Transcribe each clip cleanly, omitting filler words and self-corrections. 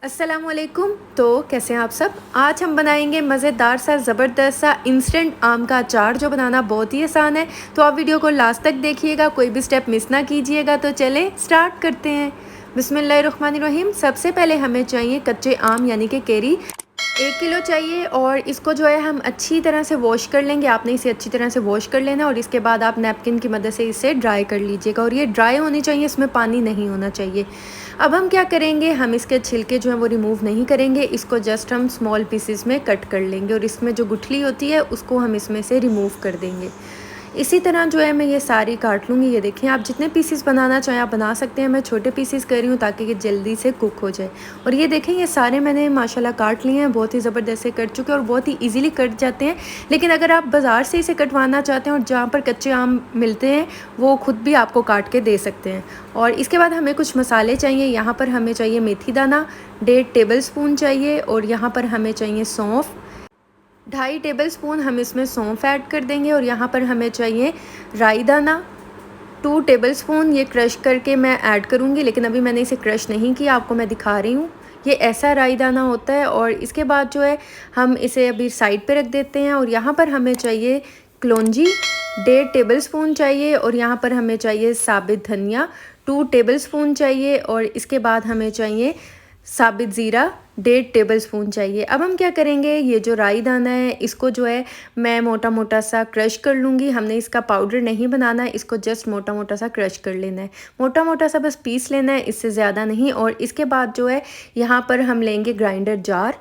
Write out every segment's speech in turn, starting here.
अस्सलामुअलैकुम। तो कैसे हैं आप सब। आज हम बनाएंगे मज़ेदार सा ज़बरदस्त सा इंस्टेंट आम का अचार, जो बनाना बहुत ही आसान है। तो आप वीडियो को लास्ट तक देखिएगा, कोई भी स्टेप मिस ना कीजिएगा। तो चलें स्टार्ट करते हैं। बिस्मिल्लाहिर्रहमानिर्रहीम। सबसे पहले हमें चाहिए कच्चे आम यानी कि केरी 1 किलो चाहिए, और इसको जो है हम अच्छी तरह से वॉश कर लेंगे। आपने इसे अच्छी तरह से वॉश कर लेना, और इसके बाद आप नैपकिन की मदद से इसे ड्राई कर लीजिएगा। और ये ड्राई होनी चाहिए, इसमें पानी नहीं होना चाहिए। अब हम क्या करेंगे, हम इसके छिलके जो हैं वो रिमूव नहीं करेंगे, इसको जस्ट हम स्मॉल पीसेस में कट कर लेंगे, और इसमें जो गुठली होती है उसको हम इसमें से रिमूव कर देंगे। इसी तरह जो है मैं ये सारी काट लूँगी। ये देखें, आप जितने पीसेस बनाना चाहें आप बना सकते हैं। मैं छोटे पीसेस कर रही हूँ ताकि ये जल्दी से कुक हो जाए। और ये देखें, ये सारे मैंने माशाल्लाह काट लिए हैं, बहुत ही ज़बरदस्त से कट चुके हैं और बहुत ही इजीली कट जाते हैं। लेकिन अगर आप बाज़ार से इसे कटवाना चाहते हैं और जहाँ पर कच्चे आम मिलते हैं वो खुद भी आपको काट के दे सकते हैं। और इसके बाद हमें कुछ मसाले चाहिए। यहाँ पर हमें चाहिए मेथी दाना 1.5 टेबल स्पून चाहिए, और यहाँ पर हमें चाहिए सौंफ 2.5 टेबल स्पून हम इसमें सौंफ ऐड कर देंगे। और यहाँ पर हमें चाहिए राई दाना 2 टेबल स्पून, ये क्रश करके मैं ऐड करूँगी, लेकिन अभी मैंने इसे क्रश नहीं किया, आपको मैं दिखा रही हूँ। ये ऐसा राई दाना होता है। और इसके बाद जो है हम इसे अभी साइड पे रख देते हैं। और यहाँ पर हमें चाहिए कलौंजी 1.5 टेबल स्पून चाहिए, और यहाँ पर हमें चाहिए साबित धनिया 2 टेबल स्पून चाहिए, और इसके बाद हमें चाहिए साबित ज़ीरा 1.5 टेबल स्पून चाहिए। अब हम क्या करेंगे, ये जो राई दाना है इसको जो है मैं मोटा मोटा सा क्रश कर लूँगी। हमने इसका पाउडर नहीं बनाना है, इसको जस्ट मोटा मोटा सा क्रश कर लेना है, मोटा मोटा सा बस पीस लेना है, इससे ज़्यादा नहीं। और इसके बाद जो है यहाँ पर हम लेंगे ग्राइंडर जार,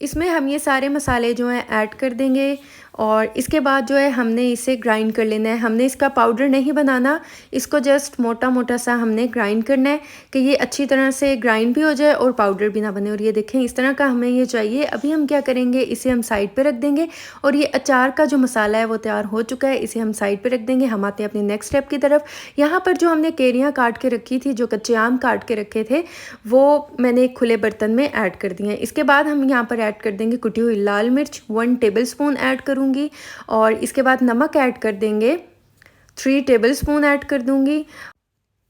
इसमें हम ये सारे मसाले जो हैं ऐड कर देंगे। और इसके बाद जो है हमने इसे ग्राइंड कर लेना है। हमने इसका पाउडर नहीं बनाना, इसको जस्ट मोटा मोटा सा हमने ग्राइंड करना है कि ये अच्छी तरह से ग्राइंड भी हो जाए और पाउडर भी ना बने। और ये देखें, इस तरह का हमें ये चाहिए। अभी हम क्या करेंगे, इसे हम साइड पे रख देंगे। और ये अचार का जो मसाला है वो तैयार हो चुका है, इसे हम साइड पे रख देंगे। हम आते हैं अपनी नेक्स्ट स्टेप की तरफ। यहाँ पर जो हमने केरियाँ काट के रखी थी, जो कच्चे आम काट के रखे थे, वो मैंने एक खुले बर्तन में ऐड कर दिए हैं। इसके बाद हम यहाँ पर ऐड कर देंगे कुटी हुई लाल मिर्च 1 टेबल स्पून ऐड करूँगी। और इसके बाद नमक ऐड कर देंगे 3 टेबल स्पून ऐड कर दूँगी।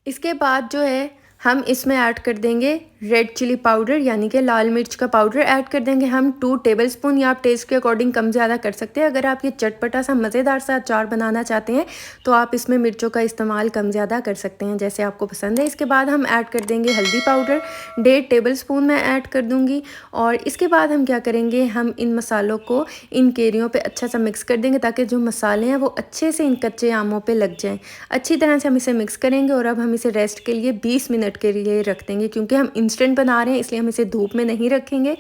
इसके बाद जो है हम इसमें ऐड कर देंगे रेड चिली पाउडर यानी कि लाल मिर्च का पाउडर ऐड कर देंगे हम 2 टेबल स्पून, या आप टेस्ट के अकॉर्डिंग कम ज़्यादा कर सकते हैं। अगर आप ये चटपटा सा मज़ेदार सा अचार बनाना चाहते हैं तो आप इसमें मिर्चों का इस्तेमाल कम ज़्यादा कर सकते हैं, जैसे आपको पसंद है। इसके बाद हम ऐड कर देंगे हल्दी पाउडर 1.5 टेबल स्पून मैं ऐड कर दूँगी। और इसके बाद हम क्या करेंगे, हम इन मसालों को इन केरियों पर अच्छा सा मिक्स कर देंगे ताकि जो मसाले हैं वो अच्छे से इन कच्चे आमों पर लग जाएँ। अच्छी तरह से हम इसे मिक्स करेंगे। और अब हम इसे रेस्ट के लिए 20 मिनट के लिए रख देंगे, क्योंकि हम इंस्टेंट बना रहे हैं इसलिए हम इसे धूप में नहीं रखेंगे।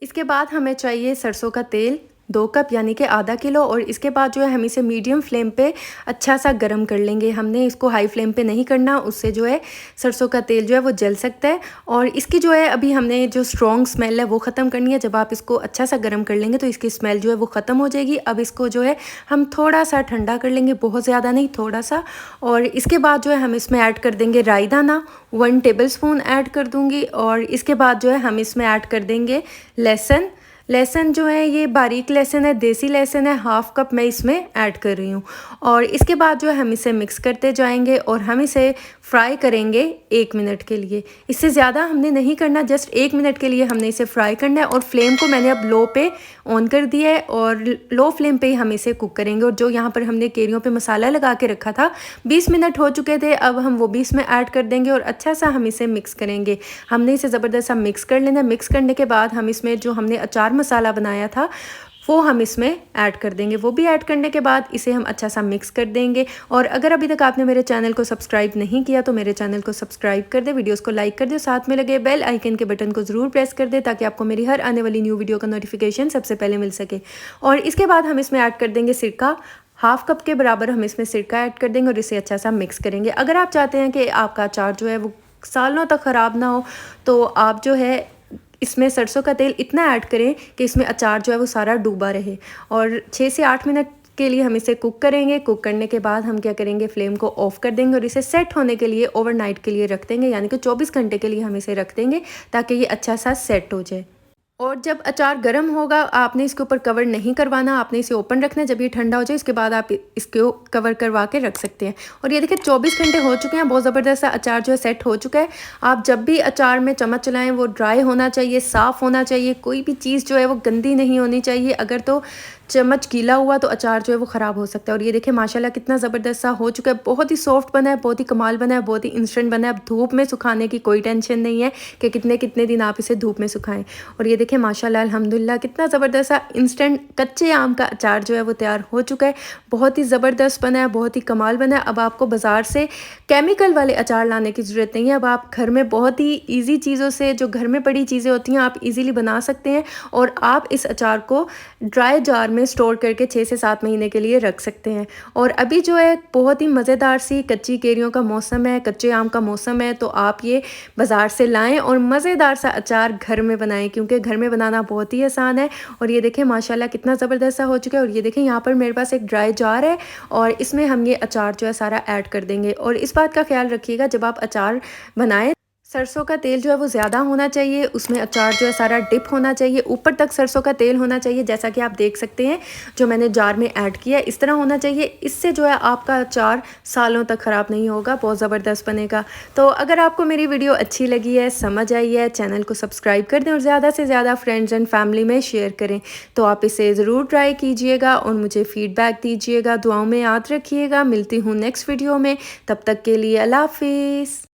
इसके बाद हमें चाहिए सरसों का तेल 2 कप यानी कि आधा किलो। और इसके बाद जो है हम इसे मीडियम फ्लेम पे अच्छा सा गर्म कर लेंगे। हमने इसको हाई फ्लेम पे नहीं करना, उससे जो है सरसों का तेल जो है वो जल सकता है। और इसकी जो है अभी हमने जो स्ट्रॉन्ग स्मेल है वो ख़त्म करनी है। जब आप इसको अच्छा सा गर्म कर लेंगे तो इसकी स्मेल जो है वो ख़त्म हो जाएगी। अब इसको जो है हम थोड़ा सा ठंडा कर लेंगे, बहुत ज़्यादा नहीं, थोड़ा सा। और इसके बाद जो है हम इसमें ऐड कर देंगे राई दाना 1 टेबल स्पून ऐड कर दूँगी। और इसके बाद जो है हम इसमें ऐड कर देंगे लहसुन जो है ये बारीक लहसुन है, देसी लहसुन है, 1/2 कप मैं इसमें ऐड कर रही हूँ। और इसके बाद जो है हम इसे मिक्स करते जाएंगे और हम इसे फ्राई करेंगे 1 मिनट के लिए। इससे ज़्यादा हमने नहीं करना, जस्ट 1 मिनट के लिए हमने इसे फ्राई करना है। और फ्लेम को मैंने अब लो पे ऑन कर दिया है, और लो फ्लेम पे ही हम इसे कुक करेंगे। और जो यहाँ पर हमने केरियों पे मसाला लगा के रखा था, 20 मिनट हो चुके थे, अब हम वो भी इसमें ऐड कर देंगे और अच्छा सा हम इसे मिक्स करेंगे। हमने इसे ज़बरदस्त सा मिक्स कर लेना। मिक्स करने के बाद हम इसमें जो हमने अचार मसाला बनाया था वो हम इसमें ऐड कर देंगे। वो भी ऐड करने के बाद इसे हम अच्छा सा मिक्स कर देंगे। और अगर अभी तक आपने मेरे चैनल को सब्सक्राइब नहीं किया तो मेरे चैनल को सब्सक्राइब कर दे, वीडियोस को लाइक कर दे, साथ में लगे बेल आइकन के बटन को ज़रूर प्रेस कर दे ताकि आपको मेरी हर आने वाली न्यू वीडियो का नोटिफिकेशन सबसे पहले मिल सके। और इसके बाद हम इसमें ऐड कर देंगे सिरका, 1/2 कप के बराबर हम इसमें सिरका ऐड कर देंगे और इसे अच्छा सा मिक्स करेंगे। अगर आप चाहते हैं कि आपका अचार जो है वो सालों तक ख़राब ना हो तो आप जो है इसमें सरसों का तेल इतना ऐड करें कि इसमें अचार जो है वो सारा डूबा रहे। और 6 से 8 मिनट के लिए हम इसे कुक करेंगे। कुक करने के बाद हम क्या करेंगे, फ्लेम को ऑफ कर देंगे और इसे सेट होने के लिए ओवरनाइट के लिए रख देंगे, यानी कि 24 घंटे के लिए हम इसे रख देंगे ताकि ये अच्छा सा सेट हो जाए। और जब अचार गर्म होगा आपने इसके ऊपर कवर नहीं करवाना, आपने इसे ओपन रखना है। जब ये ठंडा हो जाए इसके बाद आप इसको कवर करवा के रख सकते हैं। और ये देखिए 24 घंटे हो चुके हैं, बहुत ज़बरदस्त सा अचार जो है सेट हो चुका है। आप जब भी अचार में चम्मच चलाएं वो ड्राई होना चाहिए, साफ़ होना चाहिए, कोई भी चीज़ जो है वो गंदी नहीं होनी चाहिए। अगर तो चम्मच गीला हुआ तो अचार जो है वो ख़राब हो सकता है। और ये देखिए माशाल्लाह कितना ज़बरदस्त सा हो चुका है, बहुत ही सॉफ्ट बना है, बहुत ही कमाल बना है, बहुत ही इंस्टेंट बना है। अब धूप में सुखाने की कोई टेंशन नहीं है कि कितने कितने दिन आप इसे धूप में सुखाएं। और ये देखिए माशाल्लाह अल्हम्दुलिल्लाह कितना ज़बरदस्त सा इंस्टेंट कच्चे आम का अचार जो है वो तैयार हो चुका है। बहुत ही ज़बरदस्त बना है, बहुत ही कमाल बना है। अब आपको बाज़ार से केमिकल वाले अचार लाने की ज़रूरत नहीं है। अब आप घर में बहुत ही ईज़ी चीज़ों से, जो घर में पड़ी चीज़ें होती हैं, आप ईज़िली बना सकते हैं। और आप इस अचार को ड्राई जार में स्टोर करके 6 से 7 महीने के लिए रख सकते हैं। और अभी जो है बहुत ही मज़ेदार सी कच्ची केरियों का मौसम है, कच्चे आम का मौसम है, तो आप ये बाज़ार से लाएँ और मज़ेदार सा अचार घर में बनाएँ, क्योंकि घर में बनाना बहुत ही आसान है। और ये देखें माशाल्लाह कितना ज़बरदस्त सा हो चुका है। और ये देखें यहाँ पर मेरे पास एक ड्राई जार है और इसमें हम ये अचार जो है सारा ऐड कर देंगे। और इस बात का ख्याल रखिएगा जब आप अचार बनाएँ, सरसों का तेल जो है वो ज़्यादा होना चाहिए, उसमें अचार जो है सारा डिप होना चाहिए, ऊपर तक सरसों का तेल होना चाहिए, जैसा कि आप देख सकते हैं जो मैंने जार में ऐड किया है इस तरह होना चाहिए। इससे जो है आपका अचार सालों तक ख़राब नहीं होगा, बहुत ज़बरदस्त बनेगा। तो अगर आपको मेरी वीडियो अच्छी लगी है, समझ आई है, चैनल को सब्सक्राइब कर दें और ज़्यादा से ज़्यादा फ्रेंड्स एंड फैमिली में शेयर करें। तो आप इसे ज़रूर ट्राई कीजिएगा और मुझे फ़ीडबैक दीजिएगा, दुआओं में याद रखिएगा। मिलती हूँ नेक्स्ट वीडियो में, तब तक के लिए अल्लाह हाफ़िज़।